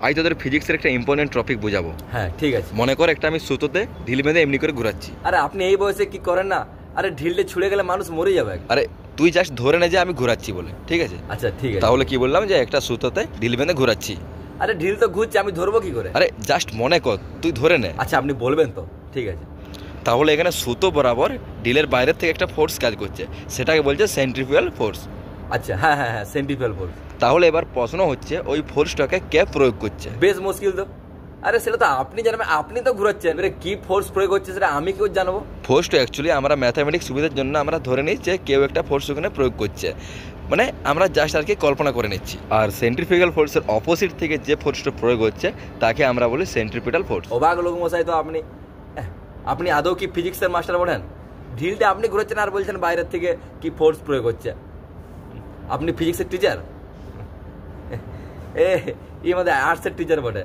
আজ তোদের ফিজিক্সের একটা ইম্পর্টেন্ট টপিক বোঝাবো। হ্যাঁ ঠিক আছে। মনে কর একটা আমি সুতোতে ঢিল বেঁধে এমনি করে ঘুরাচ্ছি। আরে আপনি এই বয়সে কি করেন না? আরে ঢিলটা ছুঁড়ে গেলে মানুষ মরে যাবে। আরে তুই জাস্ট ধরে নে যে আমি ঘুরাচ্ছি বলে, ঠিক আছে? আচ্ছা ঠিক আছে। তাহলে কি বললাম যে একটা সুতোতে ঢিল বেঁধে ঘুরাচ্ছি। আরে ঢিল তো ঘুরছে, আমি ধরবো কি করে? আরে জাস্ট মনে কর, তুই ধরে নে। আচ্ছা আপনি বলবেন তো, ঠিক আছে। তাহলে এখানে সুতো বরাবর ঢিলের বাইরের থেকে একটা ফোর্স কাজ করছে, সেটাকে বলছে সেন্ট্রিফিউগাল ফোর্স। আচ্ছা হ্যাঁ হ্যাঁ হ্যাঁ, সেন্ট্রিফিউগাল ফোর্স। তাহলে এবার প্রশ্ন হচ্ছে ওই ফোর্সটাকে কে প্রয়োগ করছে? বেশ মুশকিল তো। আরে সেটা তো আপনি জানবেন, আপনি তো ঘুরাচ্ছেন, এবারে কি ফোর্স প্রয়োগ হচ্ছে সেটা আমি কেউ জানবো? ফোর্সটা অ্যাকচুয়ালি আমরা ম্যাথামেটিক্স সুবিধার জন্য আমরা ধরে নিই যে কেউ একটা ফোর্স ওখানে প্রয়োগ করছে, মানে আমরা জাস্ট আর কি কল্পনা করে নিচ্ছি। আর সেন্ট্রিফিউগাল ফোর্সের অপোজিট থেকে যে ফোর্সটা প্রয়োগ হচ্ছে তাকে আমরা বলি সেন্ট্রিপিটাল ফোর্স। অবাক লোক মশাই তো আপনি। আপনি আদৌ কি ফিজিক্সের মাস্টার পড়েন? ঢিলটা আপনি ঘুরাচ্ছেন আর বলছেন বাইরের থেকে কি ফোর্স প্রয়োগ হচ্ছে। আপনি ফিজিক্সের টিচার? এ আমাদের আর্টসের টিচার বটে।